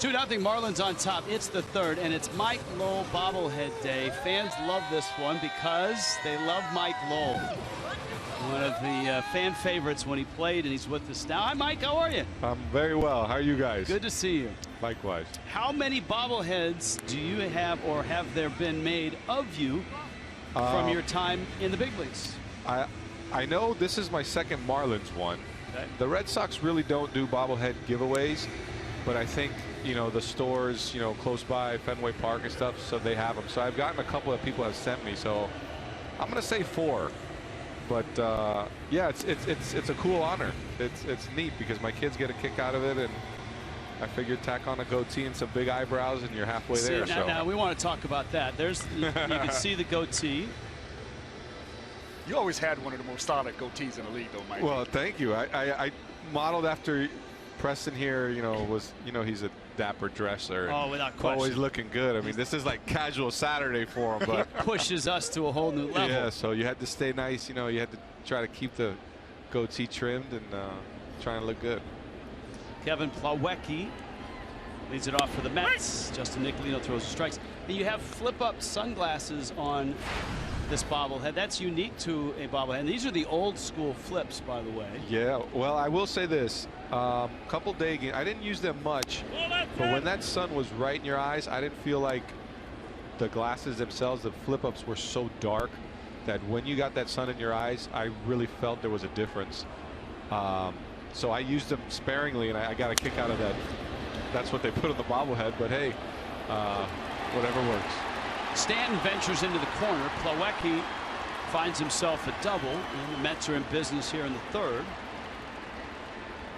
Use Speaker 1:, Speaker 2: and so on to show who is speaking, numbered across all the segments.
Speaker 1: 2-0 Marlins on top. It's the third, and it's Mike Lowell Bobblehead Day. Fans love this one because they love Mike Lowell. One of the fan favorites when he played, and he's with us now. Hi, Mike. How are you?
Speaker 2: I'm very well. How are you guys?
Speaker 1: Good to see you.
Speaker 2: Likewise.
Speaker 1: How many bobbleheads do you have, or have there been made of you from your time in the big leagues?
Speaker 2: I know this is my second Marlins one. Okay. The Red Sox really don't do bobblehead giveaways, but I think, you know, the stores, you know, close by Fenway Park and stuff, so they have them. So I've gotten a couple that people have sent me. So I'm going to say 4. But yeah, it's a cool honor. It's neat because my kids get a kick out of it, and I figured tack on a goatee and some big eyebrows, and you're halfway there.
Speaker 1: Now we want to talk about that. You can see the goatee.
Speaker 3: You always had one of the most stylish goatees in the league, though, Mike.
Speaker 2: Well, thank you. I modeled after Preston here. You know, he's a dapper dresser.
Speaker 1: Oh, without question.
Speaker 2: Always looking good. I mean, this is like casual Saturday for him, but
Speaker 1: pushes us to a whole new level.
Speaker 2: Yeah, so you had to stay nice. You know, you had to try to keep the goatee trimmed and trying to look good.
Speaker 1: Kevin Plawecki leads it off for the Mets. Justin Nicolino throws the strikes. And you have flip-up sunglasses on this bobblehead. That's unique to a bobblehead. And these are the old school flips, by the way.
Speaker 2: Yeah, well, I will say this. Couple day games, I didn't use them much, but when that sun was right in your eyes, I didn't feel like the glasses themselves, the flip-ups, were so dark that when you got that sun in your eyes, I really felt there was a difference. So I used them sparingly, and I got a kick out of that. That's what they put on the bobblehead, but hey, whatever works.
Speaker 1: Stanton ventures into the corner. Plawecki finds himself a double, and the Mets are in business here in the third.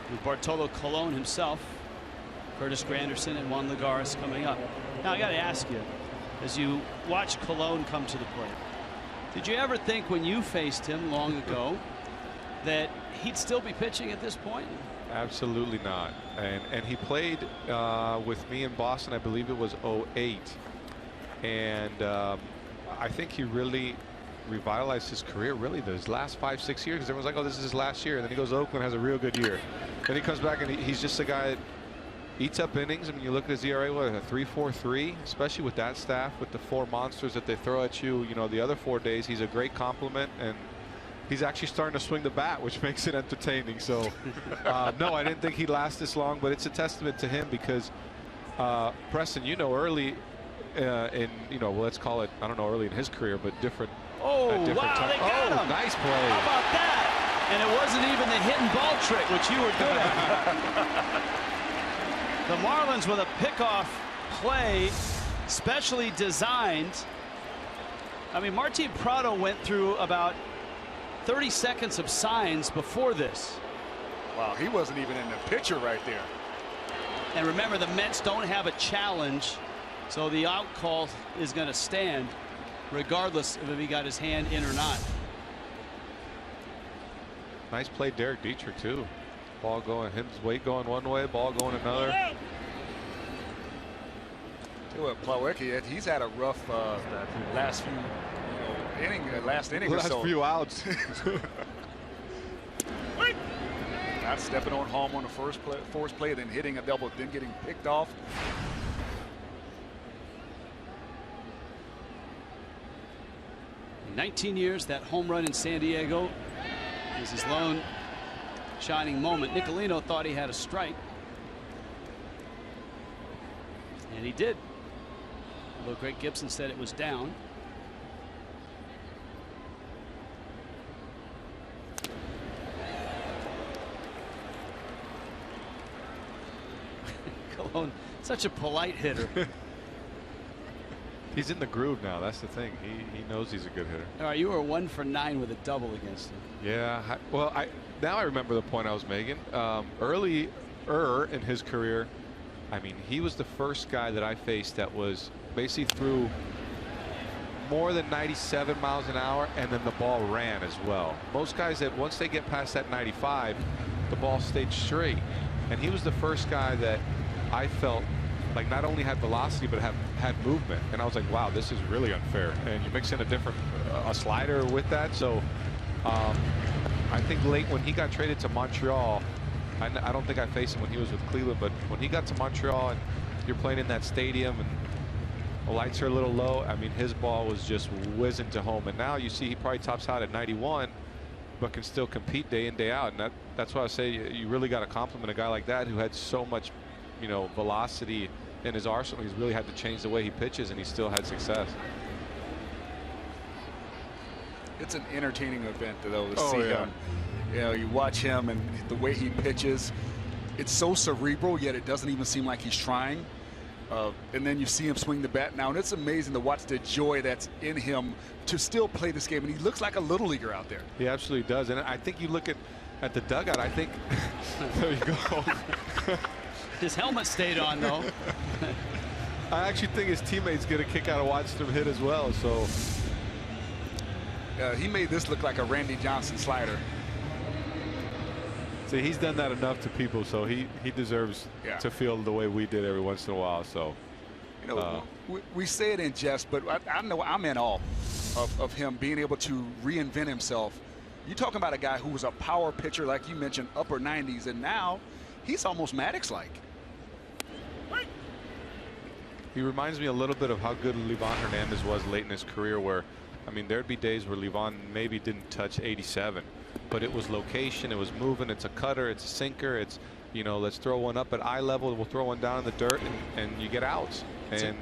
Speaker 1: With Bartolo Colon himself, Curtis Granderson, and Juan Lagares coming up. Now I got to ask you, as you watch Colon come to the plate, did you ever think when you faced him long ago that he'd still be pitching at this point?
Speaker 2: Absolutely not. And he played with me in Boston, I believe it was 08. And I think he really revitalized his career, really, those last 5-6 years, because everyone's like, oh, this is his last year. And then he goes to Oakland, has a real good year. Then he comes back, and he's just a guy that eats up innings. I mean, you look at his ERA, what, a 3.43, especially with that staff, with the 4 monsters that they throw at you, you know, the other 4 days. He's a great compliment, and he's actually starting to swing the bat, which makes it entertaining. So, no, I didn't think he'd last this long, but it's a testament to him because, Preston, you know, early in, you know, well, let's call it, I don't know, early in his career, but different.
Speaker 1: Oh, wow, they got him.
Speaker 2: Nice play.
Speaker 1: How about that? And it wasn't even the hit and ball trick, which you were good at. The Marlins with a pickoff play, specially designed. I mean, Martin Prado went through about 30 seconds of signs before this.
Speaker 3: Wow, he wasn't even in the picture right there.
Speaker 1: And remember, the Mets don't have a challenge, so the out call is going to stand regardless of if he got his hand in or not.
Speaker 2: Nice play, Derek Dietrich, too. Ball going, his weight going one way, ball going another.
Speaker 3: Plawecki, he's had a rough last few last inning or so.
Speaker 2: Last few outs.
Speaker 3: Not stepping on home on the first play, then hitting a double, then getting picked off.
Speaker 1: In 19 years, that home run in San Diego is his lone shining moment. Nicolino thought he had a strike, and he did, although Greg Gibson said it was down. Colon, such a polite hitter.
Speaker 2: He's in the groove now. That's the thing. He knows he's a good hitter.
Speaker 1: All right, you were 1 for 9 with a double against him.
Speaker 2: Yeah. Well, now I remember the point I was making. Earlier in his career, I mean, he was the first guy that I faced that was basically threw more than 97 miles an hour, and then the ball ran as well. Most guys that once they get past that 95, the ball stayed straight. And he was the first guy that I felt like not only had velocity but had movement, and I was like, wow, this is really unfair. And you mix in a slider with that, so I think late when he got traded to Montreal, I don't think I faced him when he was with Cleveland, but when he got to Montreal and you're playing in that stadium and the lights are a little low. I mean, his ball was just whizzing to home. And now you see he probably tops out at 91, but can still compete day in, day out. And that's why I say you really got to compliment a guy like that who had so much, you know, velocity in his arsenal. He's really had to change the way he pitches, and he still had success.
Speaker 3: It's an entertaining event, though, to see him. You know, you watch him and the way he pitches. It's so cerebral, yet it doesn't even seem like he's trying. And then you see him swing the bat now, and it's amazing to watch the joy that's in him to still play this game. And he looks like a little leaguer out there.
Speaker 2: He absolutely does. And I think you look at the dugout, I think there you go.
Speaker 1: His helmet stayed on, though.
Speaker 2: I actually think his teammates get a kick out of watching him hit as well. So
Speaker 3: he made this look like a Randy Johnson slider.
Speaker 2: see, he's done that enough to people, so he deserves to feel the way we did every once in a while. So,
Speaker 3: you know, we say it in jest, but I know I'm in awe of him being able to reinvent himself. You're talking about a guy who was a power pitcher, like you mentioned, upper 90s, and now he's almost Maddox-like.
Speaker 2: He reminds me a little bit of how good Livan Hernandez was late in his career, where, I mean, there'd be days where Livan maybe didn't touch 87, but it was location, it was moving, it's a cutter, it's a sinker, it's, you know, let's throw one up at eye level, we'll throw one down in the dirt, and you get outs. And,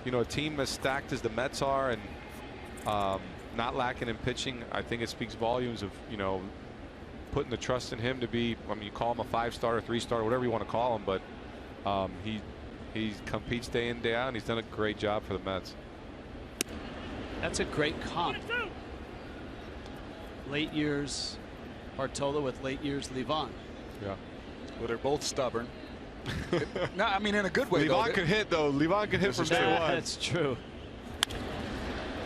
Speaker 2: you know, a team as stacked as the Mets are, and not lacking in pitching, I think it speaks volumes of, you know, putting the trust in him to be, I mean, you call him a 5-star or 3-star, whatever you want to call him, but he competes day in, day out, and he's done a great job for the Mets.
Speaker 1: That's a great comp. Late years Bartolo with late years Livan.
Speaker 2: Yeah.
Speaker 3: Well, they're both stubborn. No, I mean in a good way.
Speaker 2: Livan could hit, though. Livan could hit from day one.
Speaker 1: That's true.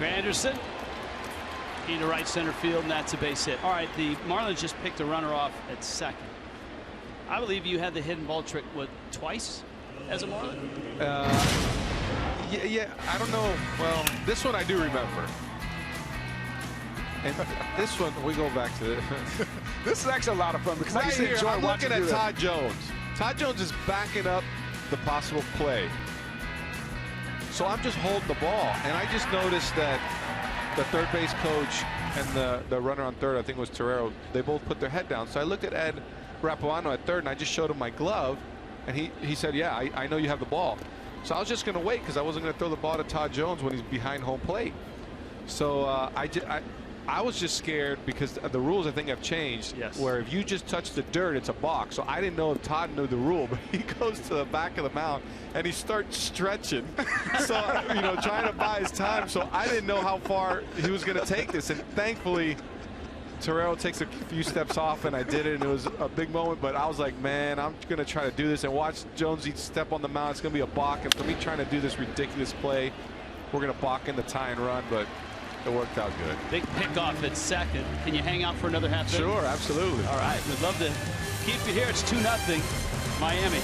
Speaker 1: Anderson into right center field, and that's a base hit. All right, the Marlins just picked a runner off at second. I believe you had the hidden ball trick, what, twice as a Marlin?
Speaker 2: Yeah, I don't know. Well, this one I do remember. And this one, we go back to it.
Speaker 3: This is actually a lot of fun because
Speaker 2: right
Speaker 3: I
Speaker 2: here,
Speaker 3: enjoy
Speaker 2: I'm
Speaker 3: watching
Speaker 2: looking at
Speaker 3: that.
Speaker 2: Todd Jones. Todd Jones is backing up the possible play. So I'm just holding the ball, and I just noticed that the third base coach and the runner on third, I think it was Torero, they both put their head down. So I looked at Ed Rapuano at third, and I just showed him my glove, and he said, yeah, I know you have the ball. So I was just going to wait because I wasn't going to throw the ball to Todd Jones when he's behind home plate. So I was just scared because the rules, I think, have changed.
Speaker 1: Yes.
Speaker 2: Where if you just touch the dirt, it's a balk. So I didn't know if Todd knew the rule, but he goes to the back of the mound and he starts stretching. So, you know, trying to buy his time. So I didn't know how far he was going to take this. And thankfully, Torero takes a few steps off, and I did it, and it was a big moment. But I was like, man, I'm going to try to do this. And watch Jonesy step on the mound. It's going to be a balk. And for me trying to do this ridiculous play, we're going to balk in the tie and run. But it worked out good.
Speaker 1: Big pickoff at second. Can you hang out for another half inning?
Speaker 2: Sure, absolutely.
Speaker 1: All right, we'd love to keep you here. It's 2-0 Miami.